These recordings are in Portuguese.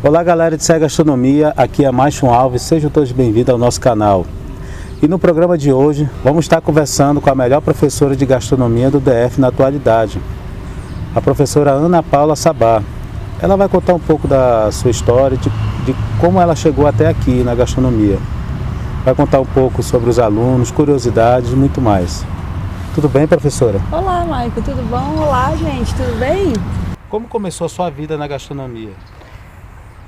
Olá galera de Cé Gastronomia, aqui é Maicon Alves, sejam todos bem-vindos ao nosso canal. E no programa de hoje vamos estar conversando com a melhor professora de gastronomia do DF na atualidade, a professora Ana Paula Sabá. Ela vai contar um pouco da sua história, de como ela chegou até aqui na gastronomia. Vai contar um pouco sobre os alunos, curiosidades e muito mais. Tudo bem, professora? Olá, Maicon, tudo bom? Olá, gente, tudo bem? Como começou a sua vida na gastronomia?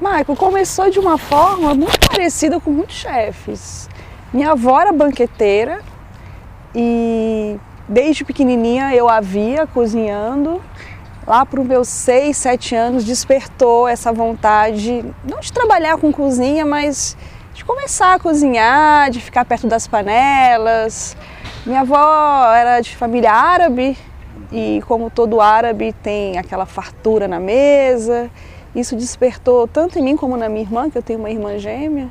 Maicon, começou de uma forma muito parecida com muitos chefes. Minha avó era banqueteira e desde pequenininha eu a via cozinhando. Lá para os meus 6, 7 anos despertou essa vontade, não de trabalhar com cozinha, mas de começar a cozinhar, de ficar perto das panelas. Minha avó era de família árabe e como todo árabe tem aquela fartura na mesa. Isso despertou tanto em mim como na minha irmã, que eu tenho uma irmã gêmea,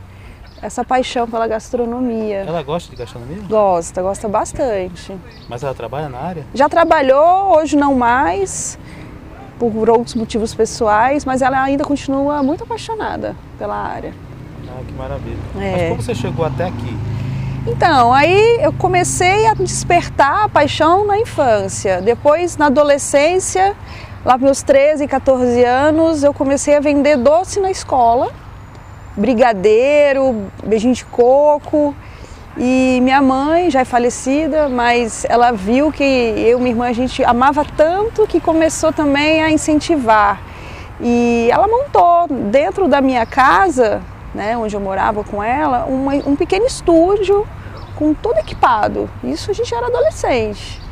essa paixão pela gastronomia. Ela gosta de gastronomia? Gosta bastante. Mas ela trabalha na área? Já trabalhou, hoje não mais, por outros motivos pessoais, mas ela ainda continua muito apaixonada pela área. Ah, que maravilha. É. Mas como você chegou até aqui? Então, aí eu comecei a despertar a paixão na infância. Depois, na adolescência, lá para meus 13, 14 anos, eu comecei a vender doce na escola, brigadeiro, beijinho de coco. E minha mãe, já é falecida, mas ela viu que eu e minha irmã, a gente amava tanto que começou também a incentivar. E ela montou dentro da minha casa, né, onde eu morava com ela, um pequeno estúdio com tudo equipado. Isso a gente era adolescente.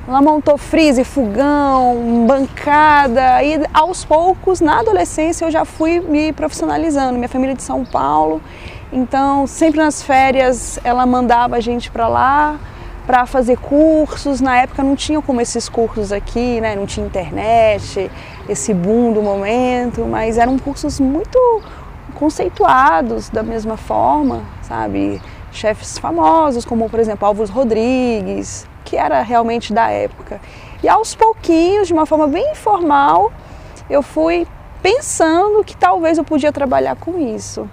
Ela montou freezer, fogão, bancada e aos poucos, na adolescência, eu já fui me profissionalizando. Minha família é de São Paulo, então sempre nas férias ela mandava a gente para lá para fazer cursos. Na época não tinha como esses cursos aqui, né? Não tinha internet, esse boom do momento, mas eram cursos muito conceituados da mesma forma, sabe? Chefes famosos, como por exemplo Álvaro Rodrigues, que era realmente da época. E aos pouquinhos, de uma forma bem informal, eu fui pensando que talvez eu podia trabalhar com isso.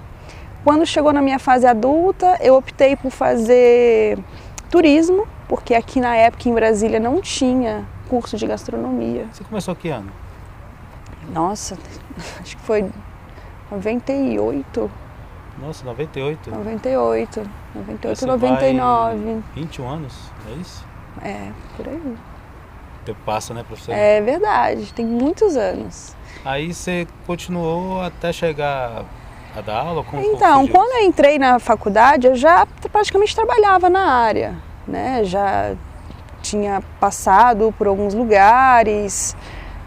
Quando chegou na minha fase adulta, eu optei por fazer turismo, porque aqui na época em Brasília não tinha curso de gastronomia. Você começou que ano? Nossa, acho que foi 98. Nossa, 98? 98, Você 99. vai 21 anos, é isso? É, por aí. O tempo passa, né, professora? É verdade, tem muitos anos. Aí você continuou até chegar a dar aula? Então, quando eu entrei na faculdade, eu já praticamente trabalhava na área, né? Já tinha passado por alguns lugares,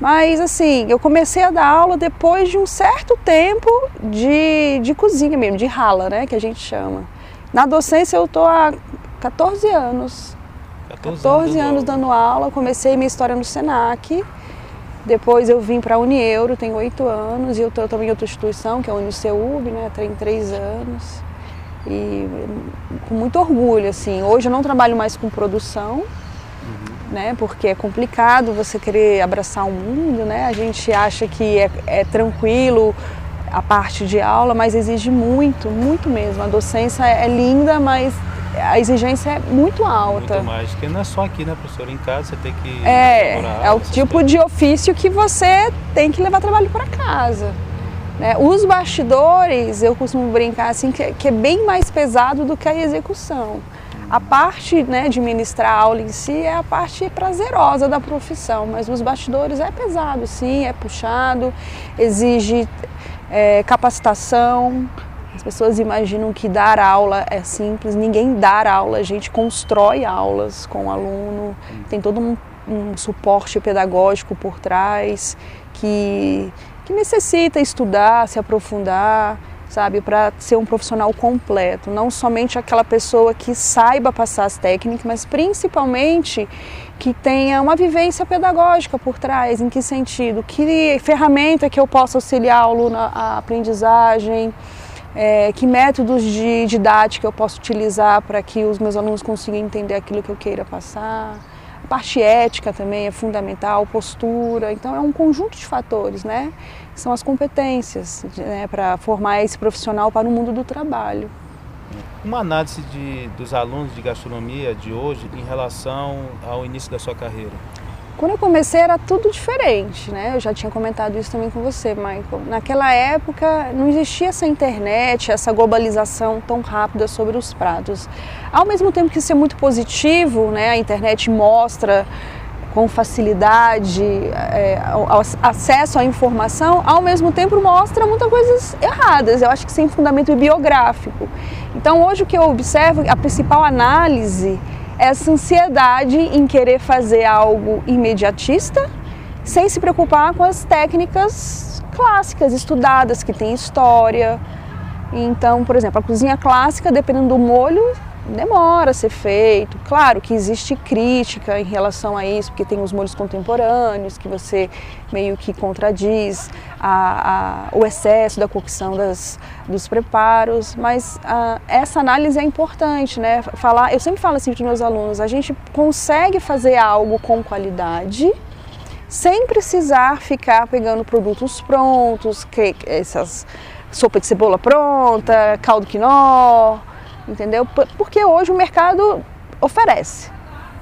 mas assim, eu comecei a dar aula depois de um certo tempo de cozinha mesmo, de rala, né, que a gente chama. Na docência eu estou há 14 anos. 14 anos dando aula, comecei minha história no Senac, depois eu vim para a Unieuro, tenho 8 anos, e eu estou também em outra instituição, que é a Uniceub, né, tenho 3 anos, e com muito orgulho, assim. Hoje eu não trabalho mais com produção, né, porque é complicado você querer abraçar o mundo, né, a gente acha que é tranquilo a parte de aula, mas exige muito, muito mesmo. A docência é linda, mas a exigência é muito alta. Muito mais, porque não é só aqui, né, professora? Em casa você tem que... É o tipo de ofício que você tem que levar trabalho para casa, né? Os bastidores, eu costumo brincar assim, que é bem mais pesado do que a execução. A parte, né, de ministrar aula em si é a parte prazerosa da profissão, mas os bastidores é pesado, sim, é puxado, exige capacitação. As pessoas imaginam que dar aula é simples, ninguém dá aula, a gente constrói aulas com o aluno, tem todo um suporte pedagógico por trás que necessita estudar, se aprofundar, sabe, para ser um profissional completo, não somente aquela pessoa que saiba passar as técnicas, mas principalmente que tenha uma vivência pedagógica por trás. Em que sentido? Que ferramenta que eu possa auxiliar o aluno à aprendizagem, que métodos de didática eu posso utilizar para que os meus alunos consigam entender aquilo que eu queira passar. parte ética também é fundamental, postura, então é um conjunto de fatores, né? São as competências, né, para formar esse profissional para o mundo do trabalho. Uma análise dos alunos de gastronomia de hoje em relação ao início da sua carreira. Quando eu comecei era tudo diferente, né? Eu já tinha comentado isso também com você, Michael. Naquela época não existia essa internet, essa globalização tão rápida sobre os pratos. Ao mesmo tempo que isso é muito positivo, né? A internet mostra com facilidade acesso à informação, ao mesmo tempo mostra muitas coisas erradas, eu acho que sem fundamento biográfico. Então hoje o que eu observo, a principal análise é essa ansiedade em querer fazer algo imediatista, sem se preocupar com as técnicas clássicas, estudadas, que tem história. Então, por exemplo, a cozinha clássica, dependendo do molho, demora a ser feito. Claro que existe crítica em relação a isso, porque tem os molhos contemporâneos, que você meio que contradiz o excesso da cocção dos preparos, mas essa análise é importante, né? Eu sempre falo assim para os meus alunos, a gente consegue fazer algo com qualidade, sem precisar ficar pegando produtos prontos, essas sopa de cebola pronta, caldo quinó, entendeu? Porque hoje o mercado oferece,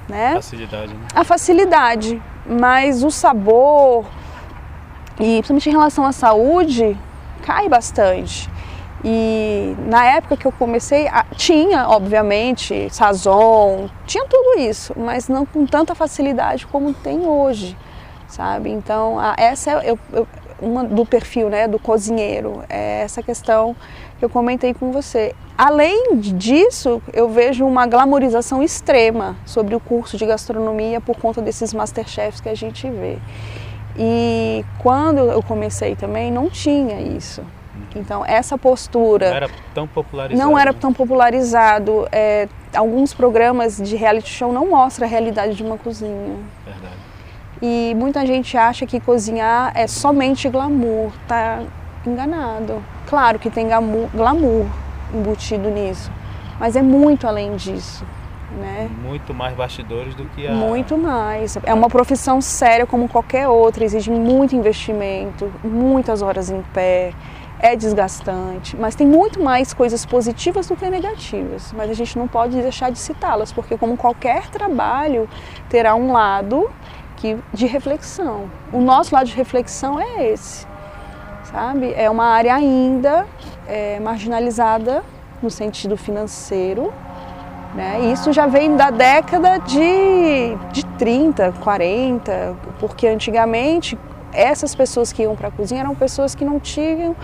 né? Facilidade, né? A facilidade, mas o sabor, e principalmente em relação à saúde, cai bastante. E na época que eu comecei, tinha, obviamente, sazon, tinha tudo isso, mas não com tanta facilidade como tem hoje, sabe? Então, essa é uma do perfil, né, do cozinheiro, é essa questão que eu comentei com você. Além disso, eu vejo uma glamorização extrema sobre o curso de gastronomia por conta desses masterchefs que a gente vê. E quando eu comecei também, não tinha isso. Então, essa postura... Não era tão popularizado. Não era tão popularizado. Alguns programas de reality show não mostram a realidade de uma cozinha. Verdade. E muita gente acha que cozinhar é somente glamour. Tá enganado. Claro que tem glamour embutido nisso, mas é muito além disso, né? Muito mais bastidores do que Muito mais. É uma profissão séria como qualquer outra, exige muito investimento, muitas horas em pé, é desgastante, mas tem muito mais coisas positivas do que negativas, mas a gente não pode deixar de citá-las, porque como qualquer trabalho, terá um lado de reflexão. O nosso lado de reflexão é esse, sabe? É uma área ainda marginalizada no sentido financeiro, né? Isso já vem da década de 30, 40, porque antigamente essas pessoas que iam para a cozinha eram pessoas que não tinham,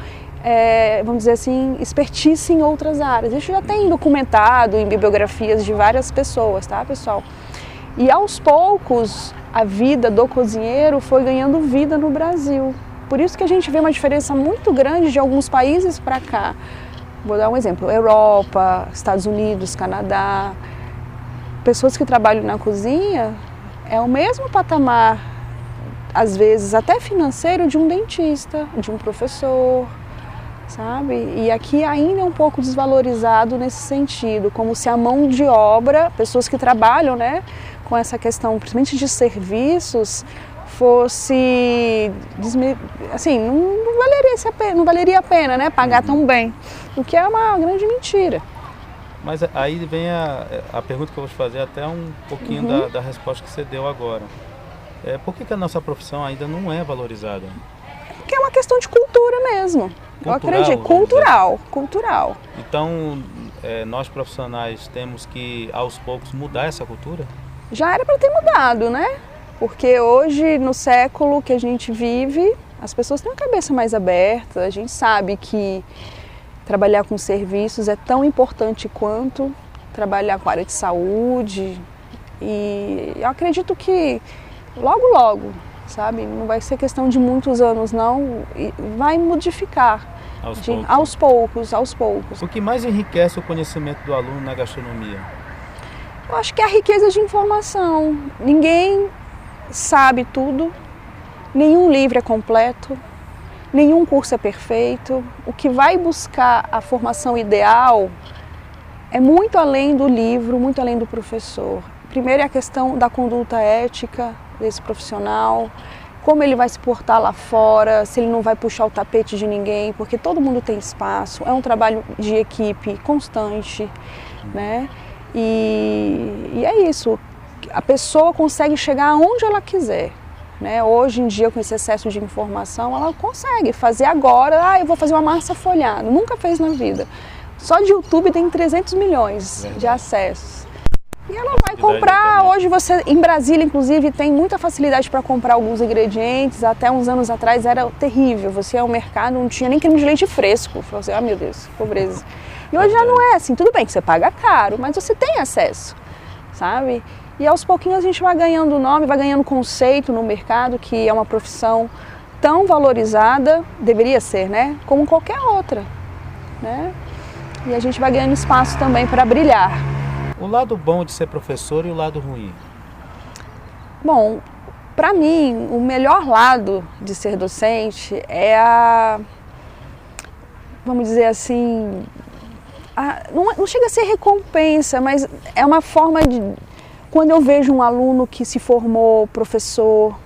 vamos dizer assim, expertise em outras áreas. Isso já tem documentado em bibliografias de várias pessoas, tá, pessoal? E aos poucos a vida do cozinheiro foi ganhando vida no Brasil. Por isso que a gente vê uma diferença muito grande de alguns países para cá. Vou dar um exemplo, Europa, Estados Unidos, Canadá. Pessoas que trabalham na cozinha é o mesmo patamar, às vezes até financeiro, de um dentista, de um professor, sabe? E aqui ainda é um pouco desvalorizado nesse sentido, como se a mão de obra, pessoas que trabalham, né, com essa questão, principalmente de serviços, fosse, assim, não valeria a pena, né, pagar tão bem, o que é uma grande mentira. Mas aí vem a pergunta que eu vou te fazer, até um pouquinho da resposta que você deu agora. Por que a nossa profissão ainda não é valorizada? Porque é uma questão de cultura mesmo, eu acredito, cultural. Então, nós profissionais temos que, aos poucos, mudar essa cultura? Já era para ter mudado, né? Porque hoje, no século que a gente vive, as pessoas têm a cabeça mais aberta, a gente sabe que trabalhar com serviços é tão importante quanto trabalhar com a área de saúde, e eu acredito que logo, sabe, não vai ser questão de muitos anos não, vai modificar aos poucos. O que mais enriquece o conhecimento do aluno na gastronomia? Eu acho que é a riqueza de informação. Ninguém sabe tudo, nenhum livro é completo, nenhum curso é perfeito. O que vai buscar a formação ideal é muito além do livro, muito além do professor. primeiro é a questão da conduta ética desse profissional, como ele vai se portar lá fora, se ele não vai puxar o tapete de ninguém, porque todo mundo tem espaço, é um trabalho de equipe constante, né? E é isso, a pessoa consegue chegar aonde ela quiser, né? Hoje em dia, com esse excesso de informação, ela consegue fazer agora, eu vou fazer uma massa folhada, nunca fez na vida. Só de YouTube tem 300 milhões de acessos. E ela vai comprar, hoje você, em Brasília inclusive, tem muita facilidade para comprar alguns ingredientes, até uns anos atrás era terrível, você ia ao mercado, não tinha nem creme de leite fresco, você falou assim, meu Deus, pobreza. E hoje já não é assim, tudo bem que você paga caro, mas você tem acesso, sabe? E aos pouquinhos a gente vai ganhando nome, vai ganhando conceito no mercado, que é uma profissão tão valorizada, deveria ser, né? Como qualquer outra, né? E a gente vai ganhando espaço também para brilhar. O lado bom de ser professor e o lado ruim? Bom, para mim, o melhor lado de ser docente é vamos dizer assim, não chega a ser recompensa, mas é uma forma de... Quando eu vejo um aluno que se formou professor,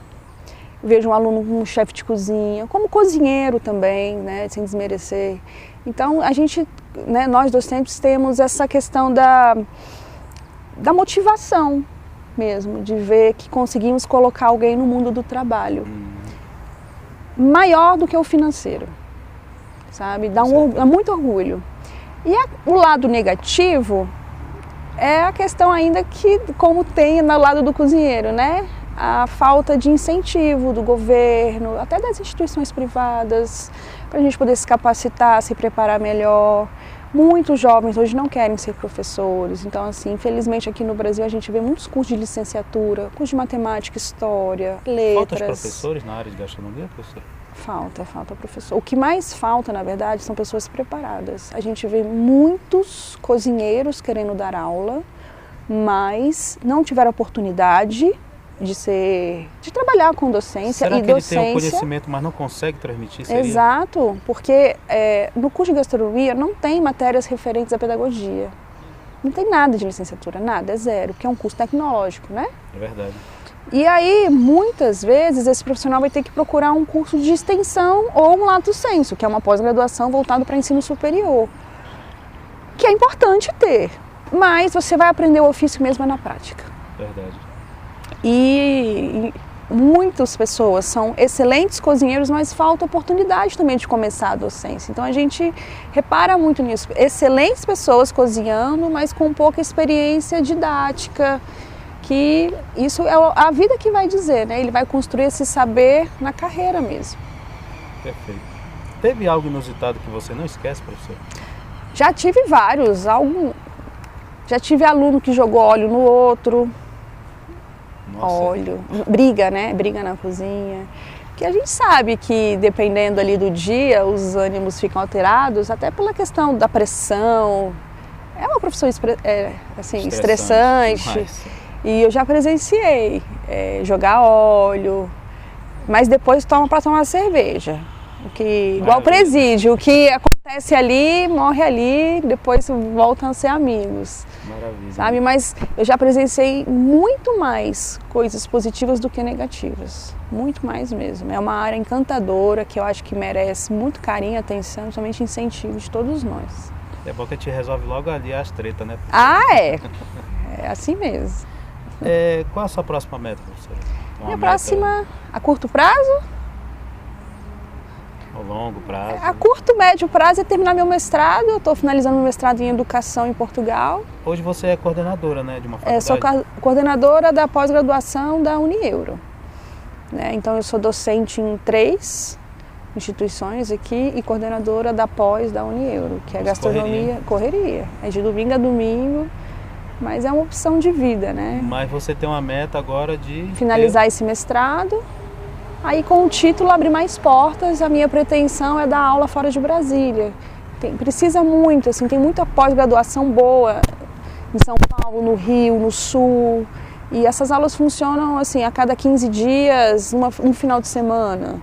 vejo um aluno como chefe de cozinha, como cozinheiro também, né, sem desmerecer. Então, a gente, né, nós docentes temos essa questão da motivação mesmo, de ver que conseguimos colocar alguém no mundo do trabalho. Maior do que o financeiro, sabe? Dá muito orgulho. E o lado negativo é a questão ainda que, como tem no lado do cozinheiro, né? A falta de incentivo do governo, até das instituições privadas, para a gente poder se capacitar, se preparar melhor. Muitos jovens hoje não querem ser professores, então assim, infelizmente aqui no Brasil a gente vê muitos cursos de licenciatura, curso de matemática, história, letras. Falta professores na área de gastronomia, professor? Falta professor. O que mais falta, na verdade, são pessoas preparadas. A gente vê muitos cozinheiros querendo dar aula, mas não tiveram oportunidade de trabalhar com docência. Será e que docência... ele tem um conhecimento, mas não consegue transmitir? Seria? Exato, porque no curso de gastronomia não tem matérias referentes à pedagogia. Não tem nada de licenciatura, nada, é zero, porque é um curso tecnológico, né? É verdade. E aí, muitas vezes, esse profissional vai ter que procurar um curso de extensão ou um lato sensu, que é uma pós-graduação voltada para ensino superior, que é importante ter, mas você vai aprender o ofício mesmo na prática. Verdade. E muitas pessoas são excelentes cozinheiros, mas falta oportunidade também de começar a docência. Então a gente repara muito nisso. Excelentes pessoas cozinhando, mas com pouca experiência didática, que isso é a vida que vai dizer, né? Ele vai construir esse saber na carreira mesmo. Perfeito. Teve algo inusitado que você não esquece, professor? Já tive vários. Já tive aluno que jogou óleo no outro. Nossa. Óleo, briga, né? Briga na cozinha. Que a gente sabe que dependendo ali do dia, os ânimos ficam alterados, até pela questão da pressão. É uma profissão estressante. E eu já presenciei jogar óleo, mas depois toma para tomar cerveja. Igual presídio, o que acontece ali, morre ali, depois voltam a ser amigos. Maravilha. Sabe? Mas eu já presenciei muito mais coisas positivas do que negativas. Muito mais mesmo. É uma área encantadora que eu acho que merece muito carinho, atenção, principalmente incentivo de todos nós. É bom que a gente resolve logo ali as tretas, né? É assim mesmo. Qual a sua próxima meta, professora? Minha próxima, a curto prazo? A longo prazo? A curto, médio prazo é terminar meu mestrado. Eu estou finalizando meu mestrado em Educação em Portugal. Hoje você é coordenadora, né, de uma faculdade? Sou coordenadora da pós-graduação da Unieuro. Né? Então eu sou docente em 3 instituições aqui e coordenadora da pós da Unieuro, que é gastronomia, correria. É de domingo a domingo, mas é uma opção de vida, né? Mas você tem uma meta agora de... finalizar esse mestrado. Aí com o título abrir mais portas, a minha pretensão é dar aula fora de Brasília. Precisa muito, assim, tem muita pós-graduação boa em São Paulo, no Rio, no Sul. E essas aulas funcionam assim, a cada 15 dias, um final de semana.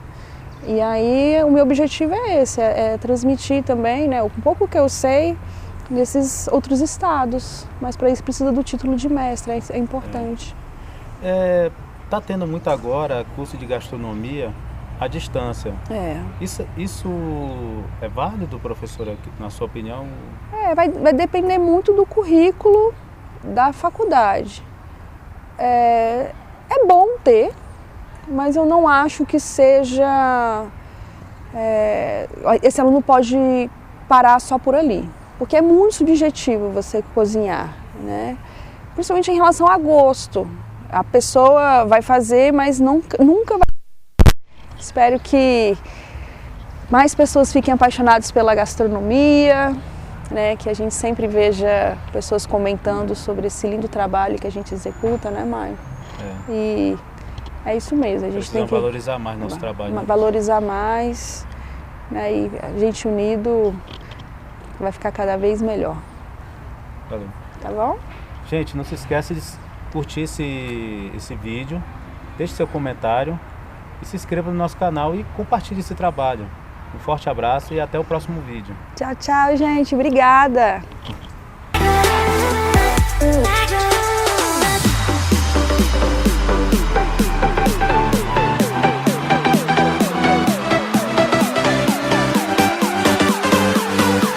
E aí o meu objetivo é esse, é transmitir também, né, um pouco que eu sei nesses outros estados. Mas para isso precisa do título de mestre, é importante. Tá tendo muito agora curso de gastronomia à distância. Isso é válido, professora, na sua opinião? Vai depender muito do currículo da faculdade. É bom ter, mas eu não acho que seja... esse aluno pode parar só por ali, porque é muito subjetivo você cozinhar, né? Principalmente em relação a gosto. A pessoa vai fazer, mas nunca vai. Espero que mais pessoas fiquem apaixonadas pela gastronomia, né? Que a gente sempre veja pessoas comentando sobre esse lindo trabalho que a gente executa, né, Maio? E é isso mesmo. A gente tem que valorizar mais nosso trabalho. Valorizar mais, né? E a gente unido vai ficar cada vez melhor. Valeu. Tá bom? Gente, não se esqueça de curtir esse vídeo, deixe seu comentário e se inscreva no nosso canal e compartilhe esse trabalho. Um forte abraço e até o próximo vídeo. Tchau, tchau, gente. Obrigada.